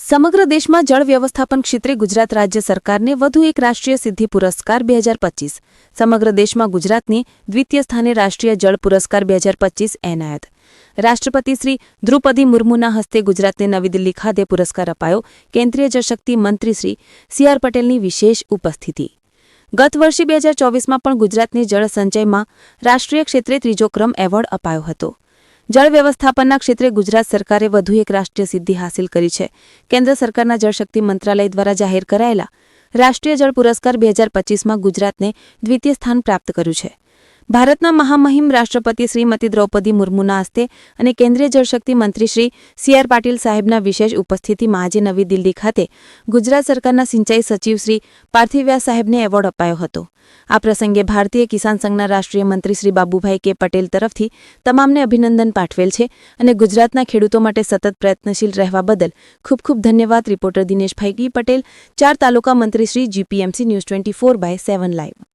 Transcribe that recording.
સમગ્ર દેશમાં જળ વ્યવસ્થાપન ક્ષેત્રે ગુજરાત રાજ્ય સરકારને વધુ એક રાષ્ટ્રીય સિદ્ધિ પુરસ્કાર 2025 સમગ્ર દેશમાં ગુજરાતને દ્વિતીય સ્થાને રાષ્ટ્રીય જળ પુરસ્કાર 2025 એનાયત રાષ્ટ્રપતિ શ્રી દ્રૌપદી મુર્મુના હસ્તે ગુજરાતને નવી દિલ્હી ખાતે પુરસ્કાર અપાયો કેન્દ્રીય જળશક્તિ મંત્રી શ્રી સી આર પટેલની વિશેષ ઉપસ્થિતિ ગત વર્ષે 2024માં પણ ગુજરાતને જળ સંચયમાં રાષ્ટ્રીય ક્ષેત્રે ત્રીજો ક્રમ એવોર્ડ અપાયો હતો જળ વ્યવસ્થાપનના ક્ષેત્રે ગુજરાત સરકારે વધુ એક રાષ્ટ્રીય સિદ્ધિ હાંસિલ કરી છે કેન્દ્ર સરકારના જળશક્તિ મંત્રાલય દ્વારા જાહેર કરાયેલા રાષ્ટ્રીય જળ પુરસ્કાર 2025માં ગુજરાતને દ્વિતીય સ્થાન પ્રાપ્ત કર્યું છે ભારતના મહામહિમ રાષ્ટ્રપતિ શ્રીમતી દ્રૌપદી મુર્મુના હસ્તે અને કેન્દ્રીય જળશક્તિ મંત્રી શ્રી સી આર પાટીલ સાહેબના વિશેષ ઉપસ્થિતિમાં આજે નવી દિલ્હી ખાતે ગુજરાત સરકારના સિંચાઈ સચિવ શ્રી પાર્થિવ વ્યાસ સાહેબને એવોર્ડ અપાયો હતો આ પ્રસંગે ભારતીય કિસાન સંઘના રાષ્ટ્રીય મંત્રી શ્રી બાબુભાઈ કે પટેલ તરફથી તમામને અભિનંદન પાઠવેલ છે અને ગુજરાતના ખેડૂતો માટે સતત પ્રયત્નશીલ રહેવા બદલ ખૂબ ખૂબ ધન્યવાદ રિપોર્ટર દિનેશભાઈ પટેલ 4 તાલુકા મંત્રી શ્રી જીપીએમસી ન્યૂઝ 24/7 લાઈવ